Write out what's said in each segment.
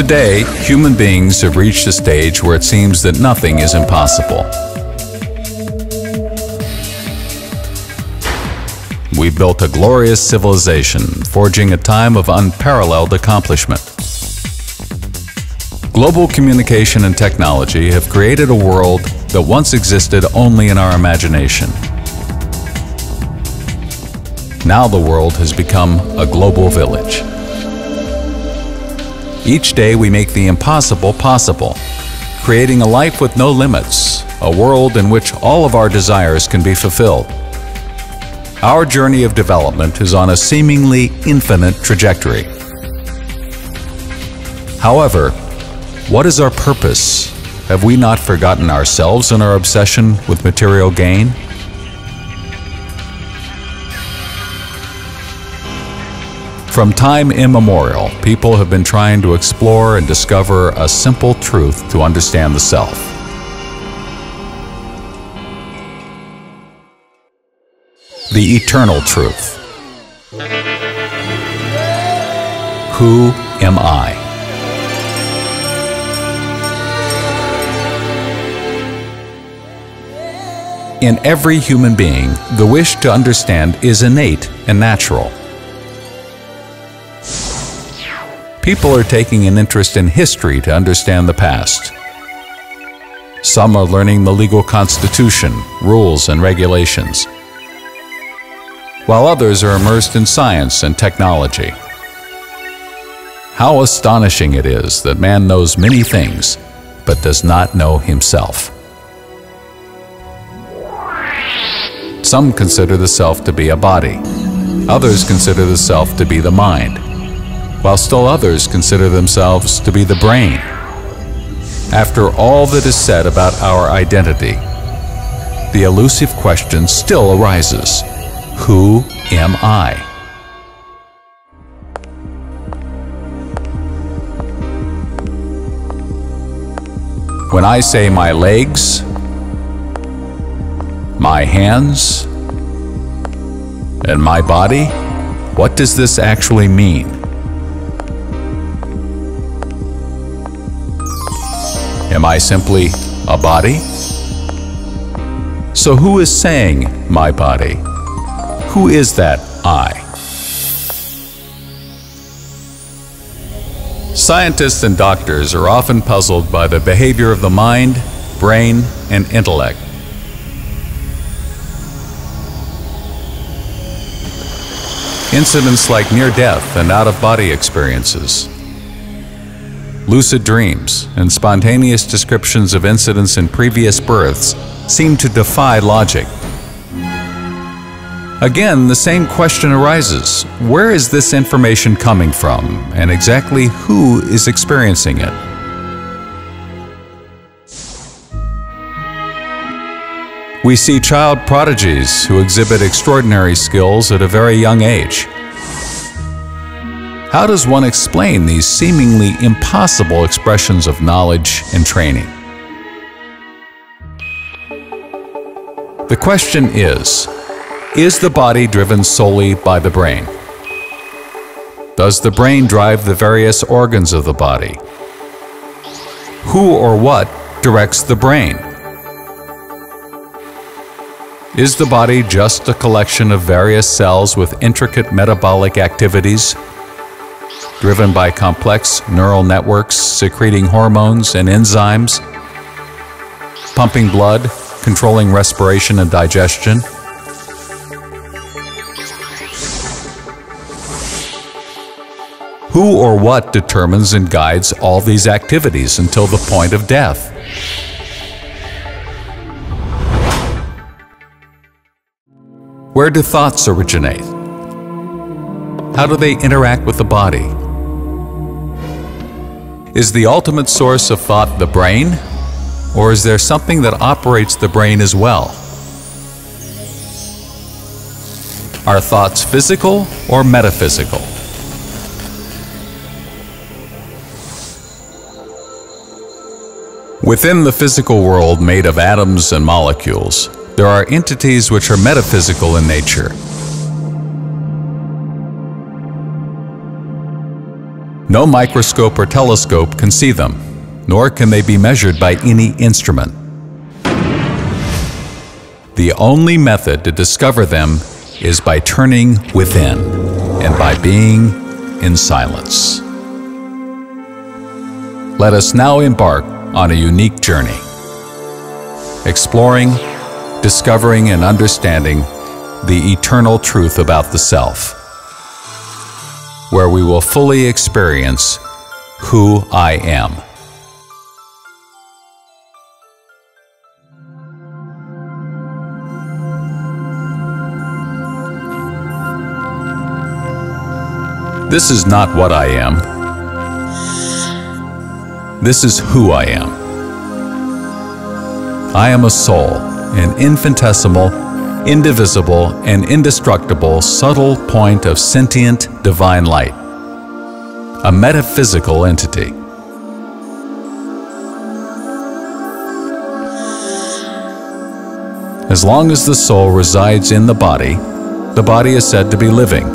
Today, human beings have reached a stage where it seems that nothing is impossible. We've built a glorious civilization, forging a time of unparalleled accomplishment. Global communication and technology have created a world that once existed only in our imagination. Now the world has become a global village. Each day we make the impossible possible, creating a life with no limits, a world in which all of our desires can be fulfilled. Our journey of development is on a seemingly infinite trajectory. However, what is our purpose? Have we not forgotten ourselves in our obsession with material gain? From time immemorial, people have been trying to explore and discover a simple truth to understand the self. The eternal truth. Who am I? In every human being, the wish to understand is innate and natural. People are taking an interest in history to understand the past. Some are learning the legal constitution, rules, and regulations, while others are immersed in science and technology. How astonishing it is that man knows many things, but does not know himself. Some consider the self to be a body. Others consider the self to be the mind, while still others consider themselves to be the brain. After all that is said about our identity, the elusive question still arises: who am I? When I say my legs, my hands, and my body, what does this actually mean? Am I simply a body? So who is saying my body? Who is that I? Scientists and doctors are often puzzled by the behavior of the mind, brain, and intellect. Incidents like near-death and out-of-body experiences, lucid dreams, and spontaneous descriptions of incidents in previous births seem to defy logic. Again, the same question arises: where is this information coming from, and exactly who is experiencing it? We see child prodigies who exhibit extraordinary skills at a very young age. How does one explain these seemingly impossible expressions of knowledge and training? The question is the body driven solely by the brain? Does the brain drive the various organs of the body? Who or what directs the brain? Is the body just a collection of various cells with intricate metabolic activities, driven by complex neural networks secreting hormones and enzymes, pumping blood, controlling respiration and digestion? Who or what determines and guides all these activities until the point of death? Where do thoughts originate? How do they interact with the body? Is the ultimate source of thought the brain, or is there something that operates the brain as well? Are thoughts physical or metaphysical? Within the physical world made of atoms and molecules, there are entities which are metaphysical in nature. No microscope or telescope can see them, nor can they be measured by any instrument. The only method to discover them is by turning within and by being in silence. Let us now embark on a unique journey, exploring, discovering, and understanding the eternal truth about the self, where we will fully experience who I am. This is not what I am. This is who I am. I am a soul, an infinitesimal, indivisible, and indestructible subtle point of sentient divine light, a metaphysical entity. As long as the soul resides in the body is said to be living.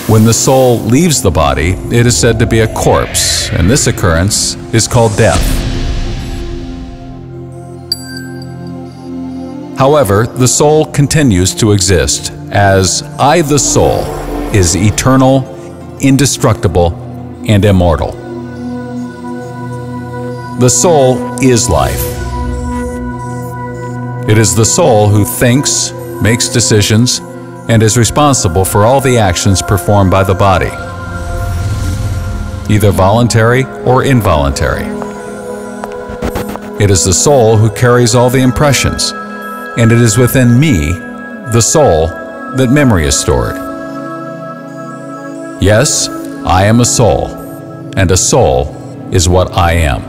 When the soul leaves the body, it is said to be a corpse, and this occurrence is called death. However, the soul continues to exist, as I, the soul, is eternal, indestructible, and immortal. The soul is life. It is the soul who thinks, makes decisions, and is responsible for all the actions performed by the body, either voluntary or involuntary. It is the soul who carries all the impressions, and it is within me, the soul, that memory is stored. Yes, I am a soul, and a soul is what I am.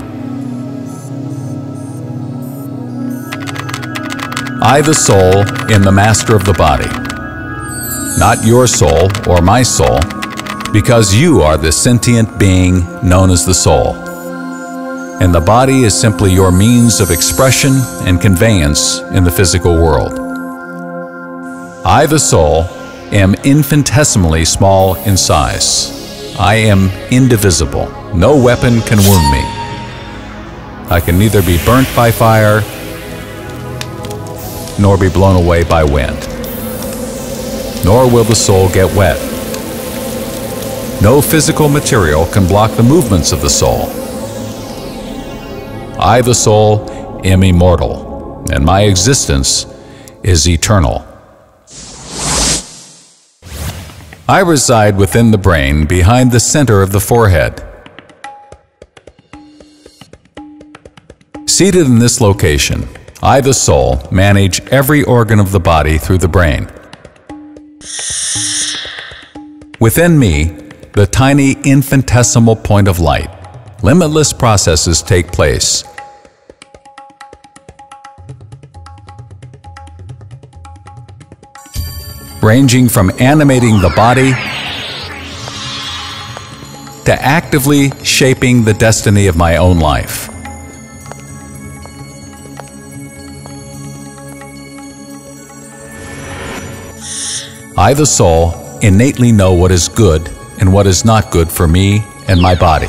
I, the soul, am the master of the body. Not your soul or my soul, because you are the sentient being known as the soul, and the body is simply your means of expression and conveyance in the physical world. I, the soul, am infinitesimally small in size. I am indivisible. No weapon can wound me. I can neither be burnt by fire nor be blown away by wind. Nor will the soul get wet. No physical material can block the movements of the soul. I, the soul, am immortal, and my existence is eternal. I reside within the brain, behind the center of the forehead. Seated in this location, I, the soul, manage every organ of the body through the brain. Within me, the tiny infinitesimal point of light, limitless processes take place. Ranging from animating the body to actively shaping the destiny of my own life. I, the soul, innately know what is good and what is not good for me and my body.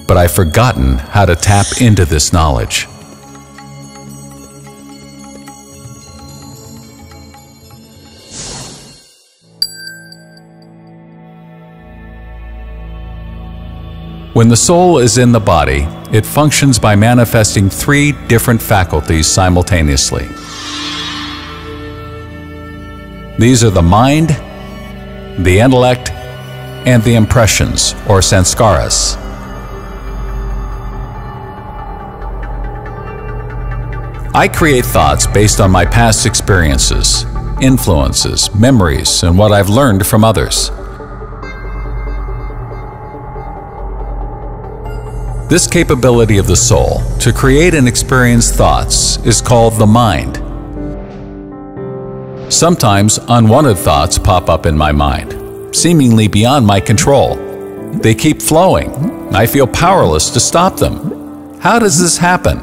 But I've forgotten how to tap into this knowledge. When the soul is in the body, it functions by manifesting 3 different faculties simultaneously. These are the mind, the intellect, and the impressions, or sanskaras. I create thoughts based on my past experiences, influences, memories, and what I've learned from others. This capability of the soul to create and experience thoughts is called the mind. Sometimes unwanted thoughts pop up in my mind, seemingly beyond my control. They keep flowing. I feel powerless to stop them. How does this happen?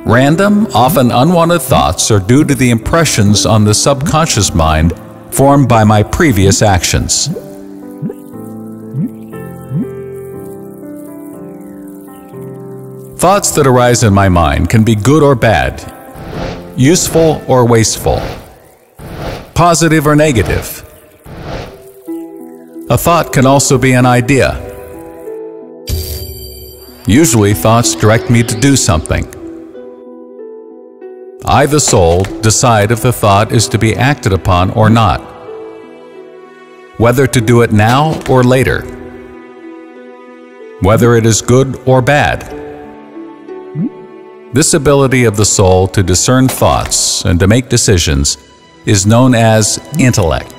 Random, often unwanted thoughts are due to the impressions on the subconscious mind formed by my previous actions. Thoughts that arise in my mind can be good or bad, useful or wasteful, positive or negative. A thought can also be an idea. Usually, thoughts direct me to do something. I, the soul, decide if the thought is to be acted upon or not, whether to do it now or later, whether it is good or bad. This ability of the soul to discern thoughts and to make decisions is known as intellect.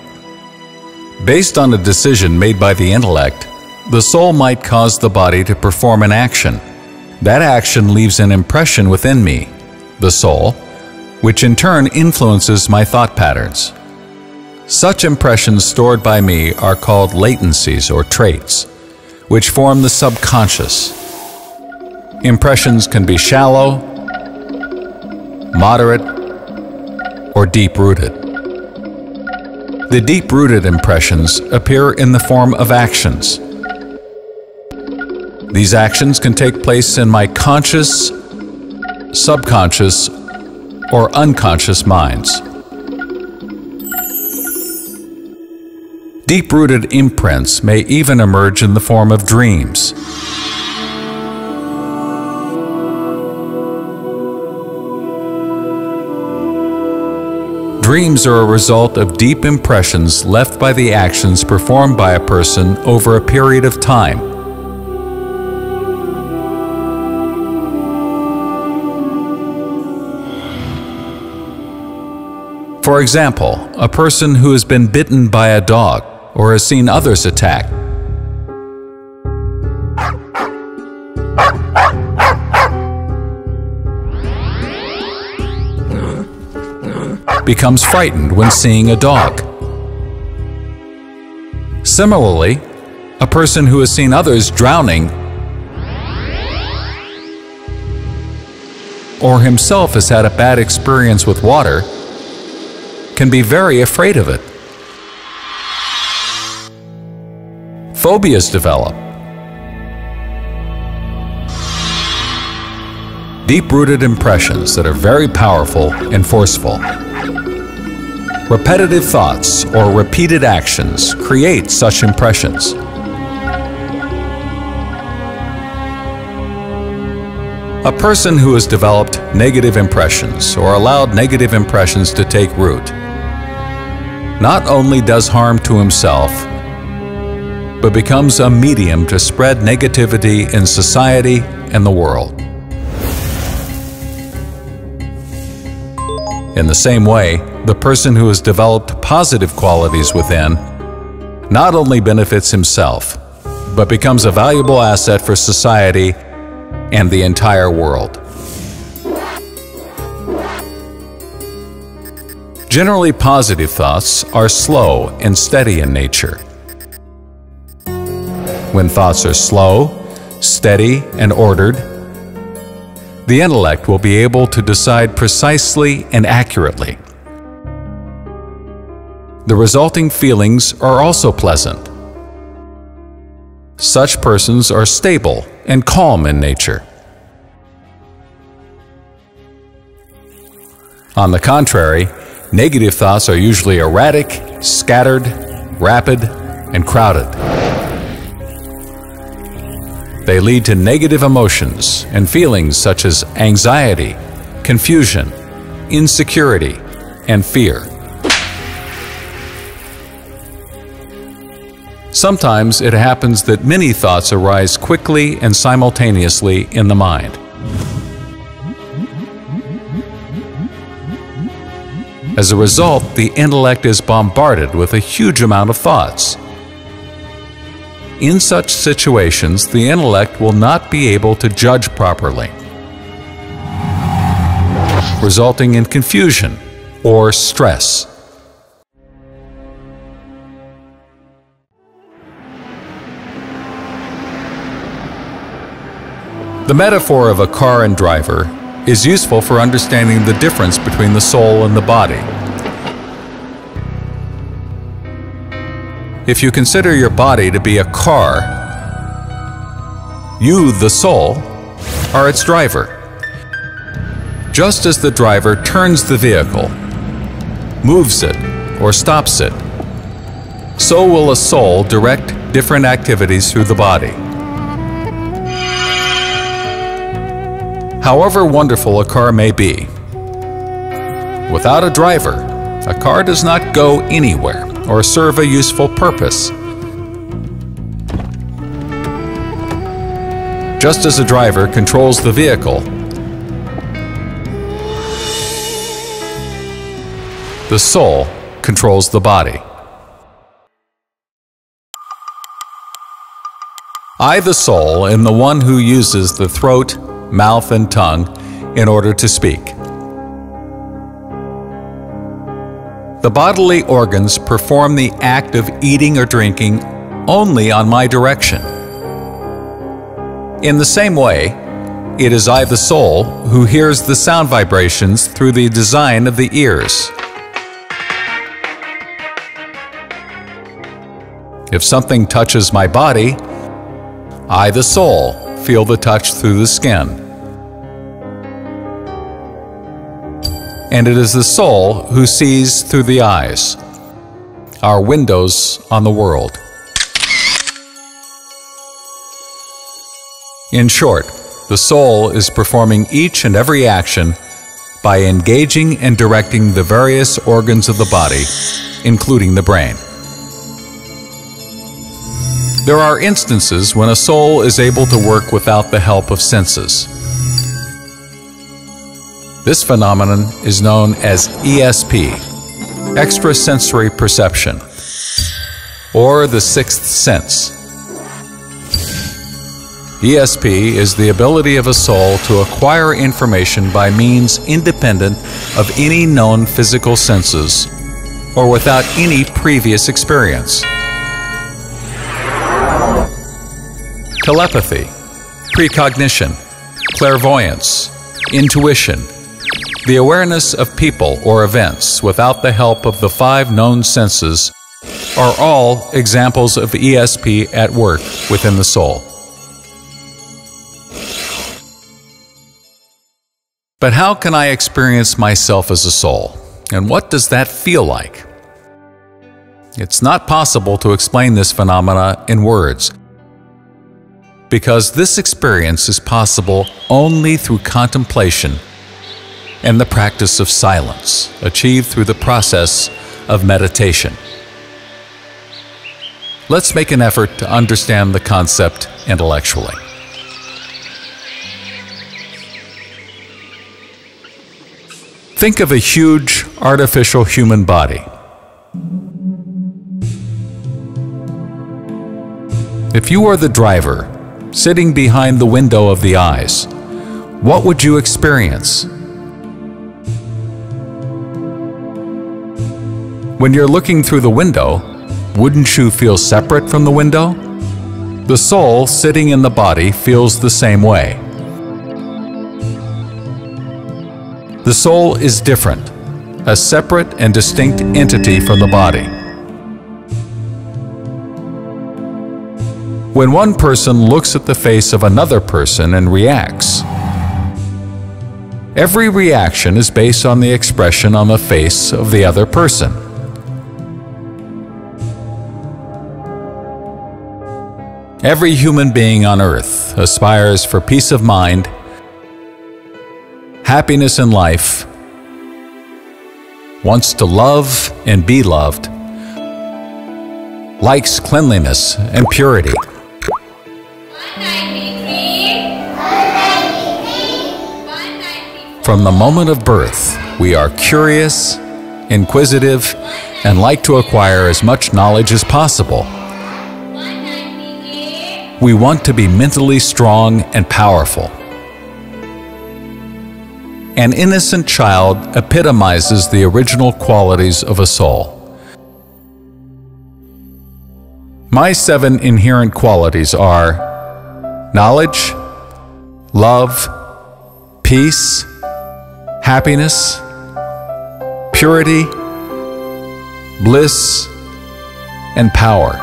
Based on a decision made by the intellect, the soul might cause the body to perform an action. That action leaves an impression within me, the soul, which in turn influences my thought patterns. Such impressions stored by me are called latencies or traits, which form the subconscious. Impressions can be shallow, moderate, or deep-rooted. The deep-rooted impressions appear in the form of actions. These actions can take place in my conscious, subconscious, or unconscious minds. Deep-rooted imprints may even emerge in the form of dreams. Dreams are a result of deep impressions left by the actions performed by a person over a period of time. For example, a person who has been bitten by a dog or has seen others attacked becomes frightened when seeing a dog. Similarly, a person who has seen others drowning or himself has had a bad experience with water can be very afraid of it. Phobias develop. Deep-rooted impressions that are very powerful and forceful. Repetitive thoughts or repeated actions create such impressions. A person who has developed negative impressions or allowed negative impressions to take root not only does harm to himself, but becomes a medium to spread negativity in society and the world. In the same way, the person who has developed positive qualities within not only benefits himself, but becomes a valuable asset for society and the entire world. Generally, positive thoughts are slow and steady in nature. When thoughts are slow, steady, and ordered, the intellect will be able to decide precisely and accurately. The resulting feelings are also pleasant. Such persons are stable and calm in nature. On the contrary, negative thoughts are usually erratic, scattered, rapid, and crowded. They lead to negative emotions and feelings such as anxiety, confusion, insecurity, and fear. Sometimes it happens that many thoughts arise quickly and simultaneously in the mind. As a result, the intellect is bombarded with a huge amount of thoughts. In such situations, the intellect will not be able to judge properly, resulting in confusion or stress. The metaphor of a car and driver is useful for understanding the difference between the soul and the body. If you consider your body to be a car, you, the soul, are its driver. Just as the driver turns the vehicle, moves it, or stops it, so will a soul direct different activities through the body. However wonderful a car may be, without a driver, a car does not go anywhere or serve a useful purpose. Just as a driver controls the vehicle, the soul controls the body. I, the soul, am the one who uses the throat, mouth, and tongue in order to speak. The bodily organs perform the act of eating or drinking only on my direction. In the same way, it is I, the soul, who hears the sound vibrations through the design of the ears. If something touches my body, I, the soul, feel the touch through the skin. And it is the soul who sees through the eyes, our windows on the world. In short, the soul is performing each and every action by engaging and directing the various organs of the body, including the brain. There are instances when a soul is able to work without the help of senses. This phenomenon is known as ESP, extrasensory perception, or the sixth sense. ESP is the ability of a soul to acquire information by means independent of any known physical senses or without any previous experience. Telepathy, precognition, clairvoyance, intuition, the awareness of people or events without the help of the 5 known senses are all examples of ESP at work within the soul. But how can I experience myself as a soul? And what does that feel like? It's not possible to explain this phenomena in words, because this experience is possible only through contemplation and the practice of silence, achieved through the process of meditation. Let's make an effort to understand the concept intellectually. Think of a huge artificial human body. If you are the driver, sitting behind the window of the eyes, what would you experience? When you're looking through the window, wouldn't you feel separate from the window? The soul sitting in the body feels the same way. The soul is different, a separate and distinct entity from the body. When one person looks at the face of another person and reacts, every reaction is based on the expression on the face of the other person. Every human being on earth aspires for peace of mind, happiness in life, wants to love and be loved, likes cleanliness and purity. 193. From the moment of birth, we are curious, inquisitive, and like to acquire as much knowledge as possible. We want to be mentally strong and powerful. An innocent child epitomizes the original qualities of a soul. My 7 inherent qualities are knowledge, love, peace, happiness, purity, bliss, and power.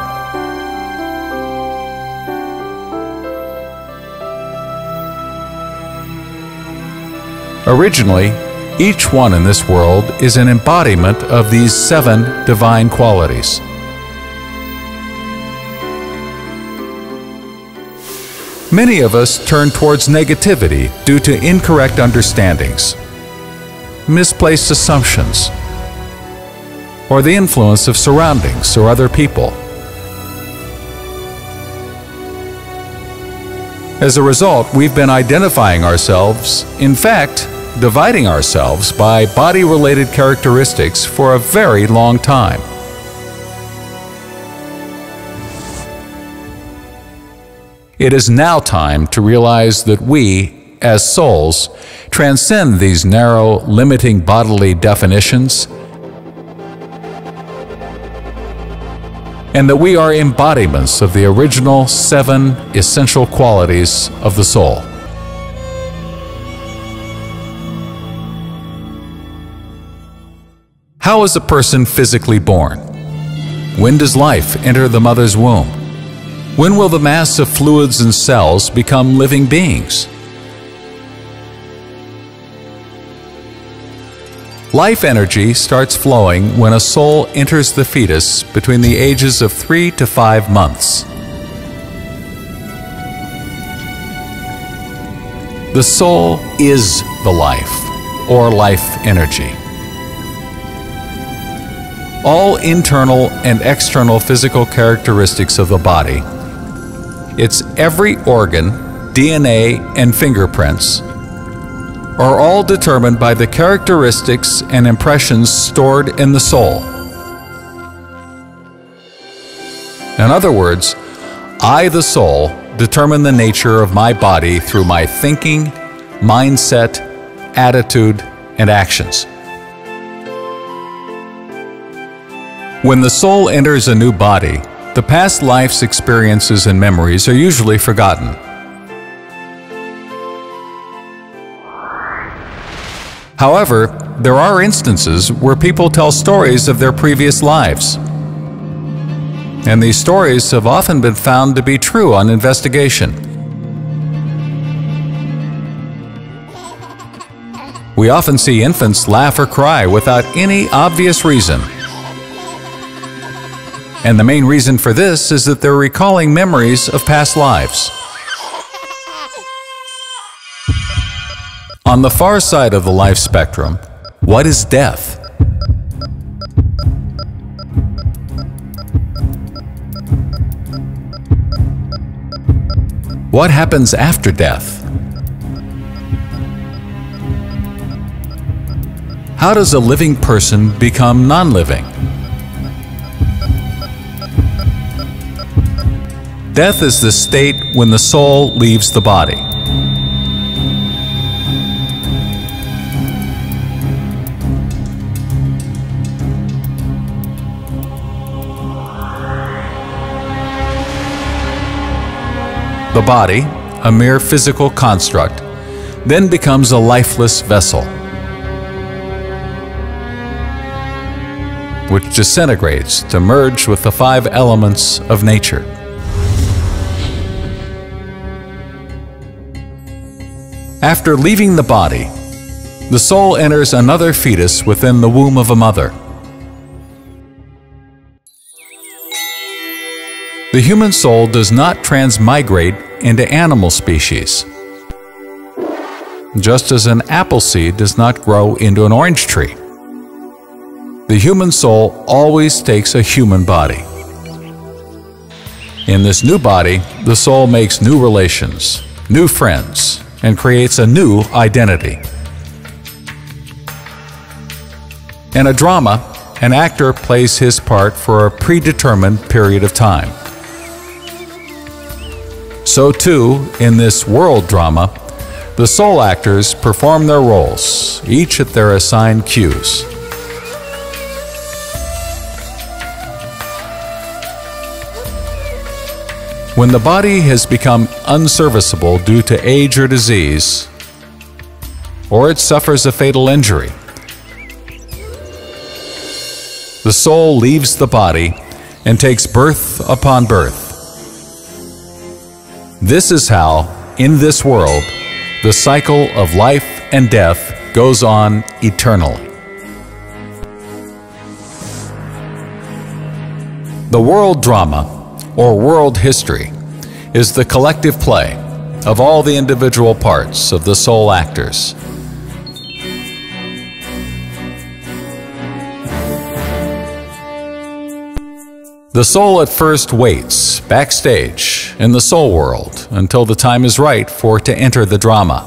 Originally, each one in this world is an embodiment of these 7 divine qualities. Many of us turn towards negativity due to incorrect understandings, misplaced assumptions, or the influence of surroundings or other people. As a result, we've been identifying ourselves, in fact, dividing ourselves by body-related characteristics for a very long time. It is now time to realize that we, as souls, transcend these narrow, limiting bodily definitions, and that we are embodiments of the original 7 essential qualities of the soul. How is a person physically born? When does life enter the mother's womb? When will the mass of fluids and cells become living beings? Life energy starts flowing when a soul enters the fetus between the ages of 3 to 5 months. The soul is the life, or life energy. All internal and external physical characteristics of the body, its every organ, DNA, and fingerprints, are all determined by the characteristics and impressions stored in the soul. In other words, I, the soul, determine the nature of my body through my thinking, mindset, attitude, and actions. When the soul enters a new body, the past life's experiences and memories are usually forgotten. However, there are instances where people tell stories of their previous lives. And these stories have often been found to be true on investigation. We often see infants laugh or cry without any obvious reason. And the main reason for this is that they're recalling memories of past lives. On the far side of the life spectrum, what is death? What happens after death? How does a living person become non-living? Death is the state when the soul leaves the body. The body, a mere physical construct, then becomes a lifeless vessel, which disintegrates to merge with the 5 elements of nature. After leaving the body, the soul enters another fetus within the womb of a mother. The human soul does not transmigrate into animal species, just as an apple seed does not grow into an orange tree. The human soul always takes a human body. In this new body, the soul makes new relations, new friends, and creates a new identity. In a drama, an actor plays his part for a predetermined period of time. So too, in this world drama, the soul actors perform their roles, each at their assigned cues. When the body has become unserviceable due to age or disease, or it suffers a fatal injury, the soul leaves the body and takes birth upon birth. This is how, in this world, the cycle of life and death goes on eternally. The world drama, or world history, is the collective play of all the individual parts of the soul actors. The soul at first waits backstage in the soul world until the time is right for it to enter the drama.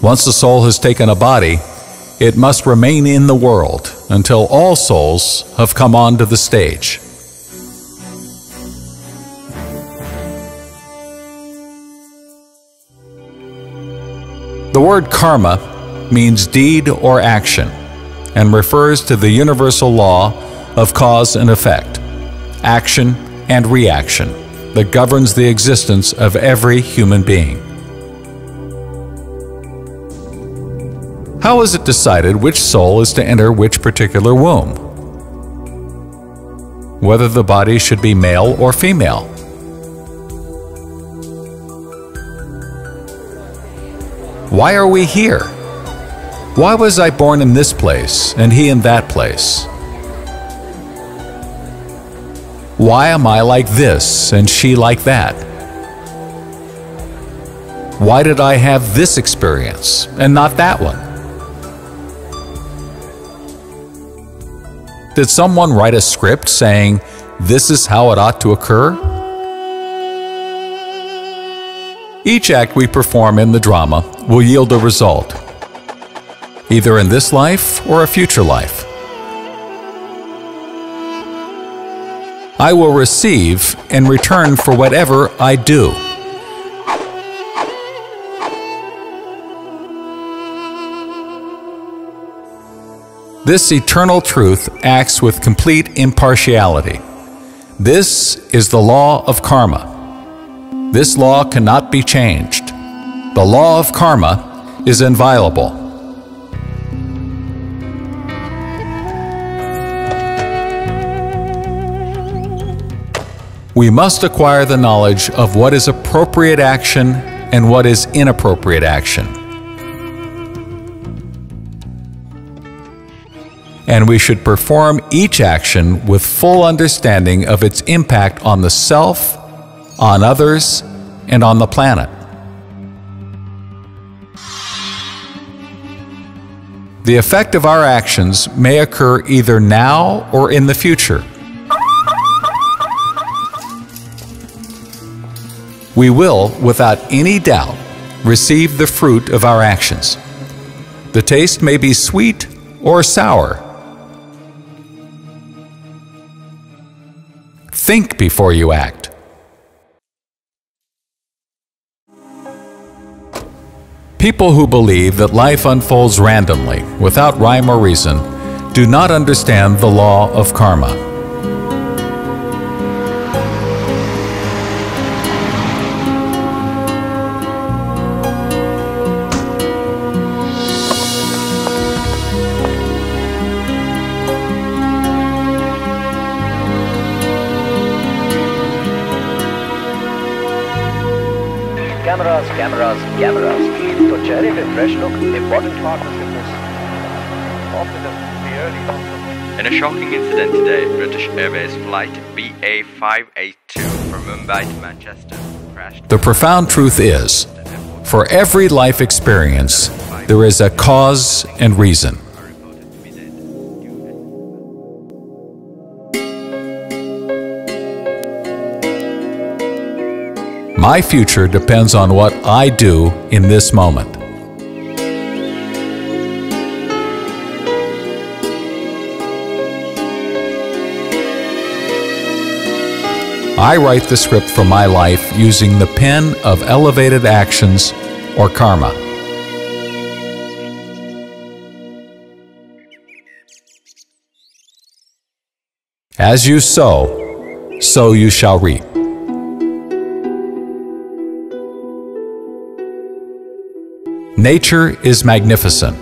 Once the soul has taken a body, it must remain in the world until all souls have come onto the stage. The word karma means deed or action and refers to the universal law of cause and effect, action and reaction that governs the existence of every human being. How is it decided which soul is to enter which particular womb? Whether the body should be male or female? Why are we here? Why was I born in this place and he in that place? Why am I like this and she like that? Why did I have this experience and not that one? Did someone write a script saying, this is how it ought to occur? Each act we perform in the drama will yield a result, either in this life or a future life. I will receive in return for whatever I do. This eternal truth acts with complete impartiality. This is the law of karma. This law cannot be changed. The law of karma is inviolable. We must acquire the knowledge of what is appropriate action and what is inappropriate action. And we should perform each action with full understanding of its impact on the self, on others, and on the planet. The effect of our actions may occur either now or in the future. We will, without any doubt, receive the fruit of our actions. The taste may be sweet or sour. Think before you act. People who believe that life unfolds randomly, without rhyme or reason, do not understand the law of karma. Cameras. तो चेहरे पे fresh look, important part of fitness. In a shocking incident today, British Airways flight BA582 from Mumbai to Manchester crashed. The profound truth is, for every life experience, there is a cause and reason. My future depends on what I do in this moment. I write the script for my life using the pen of elevated actions or karma. As you sow, so you shall reap. Nature is magnificent.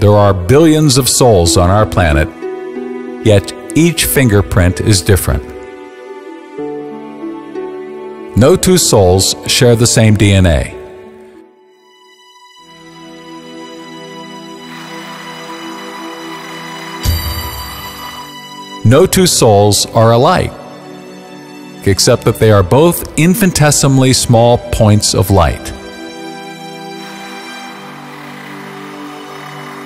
there are billions of souls on our planet, yet each fingerprint is different. No two souls share the same DNA. No two souls are alike, except that they are both infinitesimally small points of light.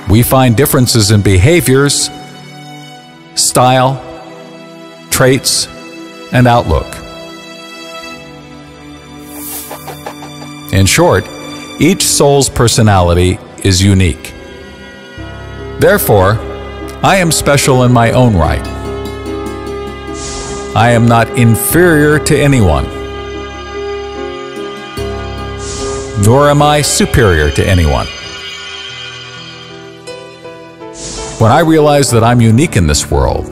We find differences in behaviors, style, traits, and outlook. In short, each soul's personality is unique. Therefore, I am special in my own right. I am not inferior to anyone, nor am I superior to anyone. When I realize that I'm unique in this world,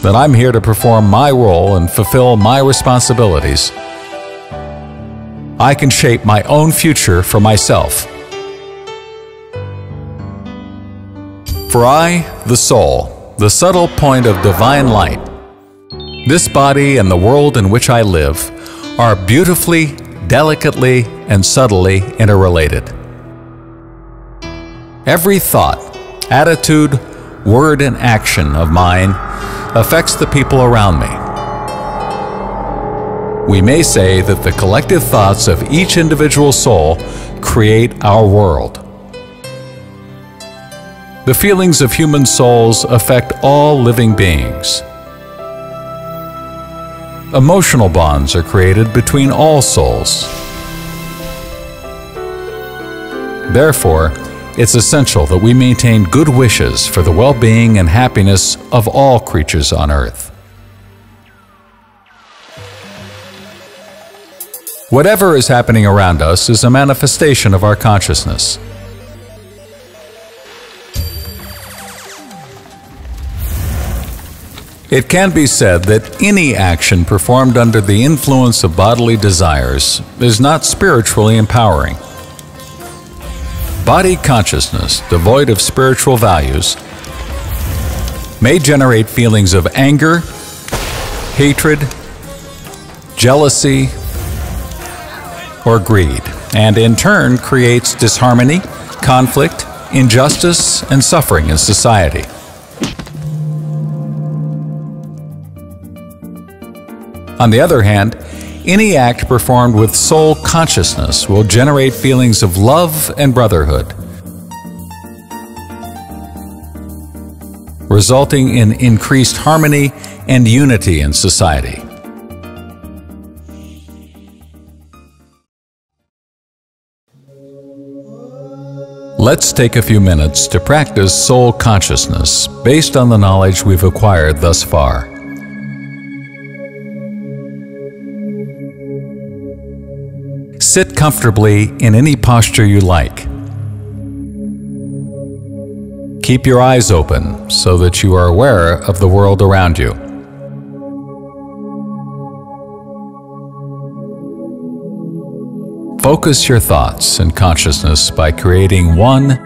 that I'm here to perform my role and fulfill my responsibilities, I can shape my own future for myself. For I, the soul, the subtle point of divine light, this body and the world in which I live are beautifully, delicately, and subtly interrelated. Every thought, attitude, word, and action of mine affects the people around me. We may say that the collective thoughts of each individual soul create our world. The feelings of human souls affect all living beings. Emotional bonds are created between all souls. Therefore, it's essential that we maintain good wishes for the well-being and happiness of all creatures on Earth. Whatever is happening around us is a manifestation of our consciousness. It can be said that any action performed under the influence of bodily desires is not spiritually empowering. Body consciousness, devoid of spiritual values, may generate feelings of anger, hatred, jealousy, or greed, and in turn creates disharmony, conflict, injustice, and suffering in society. On the other hand, any act performed with soul consciousness will generate feelings of love and brotherhood, resulting in increased harmony and unity in society. Let's take a few minutes to practice soul consciousness based on the knowledge we've acquired thus far. Sit comfortably in any posture you like. Keep your eyes open so that you are aware of the world around you. Focus your thoughts and consciousness by creating one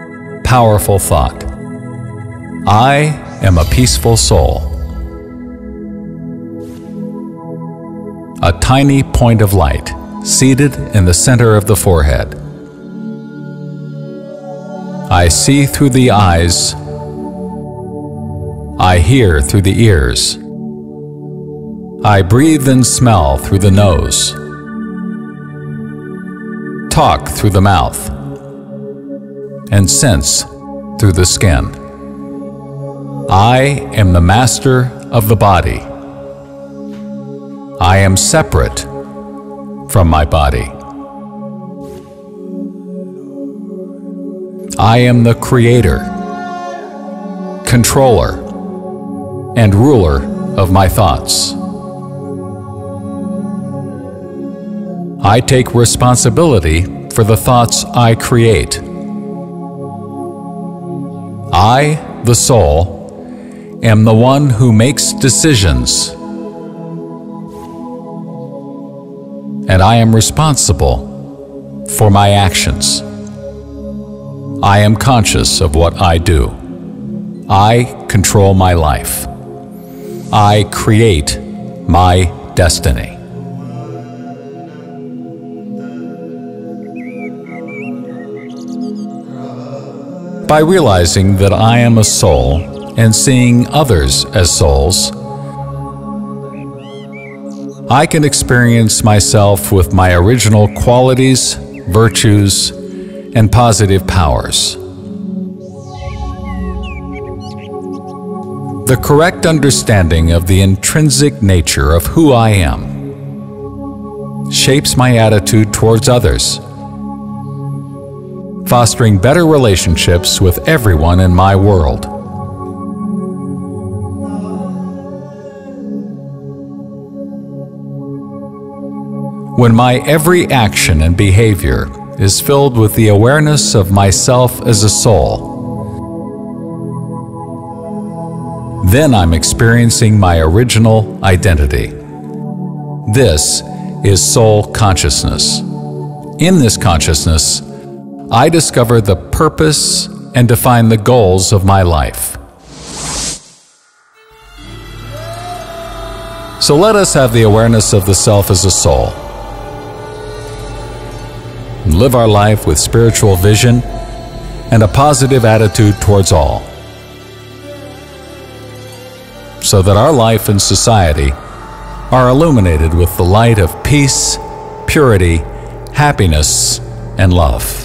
powerful thought. I am a peaceful soul. A tiny point of light seated in the center of the forehead. I see through the eyes. I hear through the ears. I breathe and smell through the nose. Talk through the mouth. And sense through the skin. I am the master of the body. I am separate from my body. I am the creator, controller, and ruler of my thoughts. I take responsibility for the thoughts I create. I, the soul, am the one who makes decisions. And I am responsible for my actions. I am conscious of what I do. I control my life. I create my destiny. By realizing that I am a soul and seeing others as souls, I can experience myself with my original qualities, virtues, and positive powers. The correct understanding of the intrinsic nature of who I am shapes my attitude towards others, fostering better relationships with everyone in my world. When my every action and behavior is filled with the awareness of myself as a soul, then I'm experiencing my original identity. This is soul consciousness. In this consciousness, I discover the purpose and define the goals of my life. So let us have the awareness of the self as a soul. Live our life with spiritual vision and a positive attitude towards all, so that our life and society are illuminated with the light of peace, purity, happiness, and love.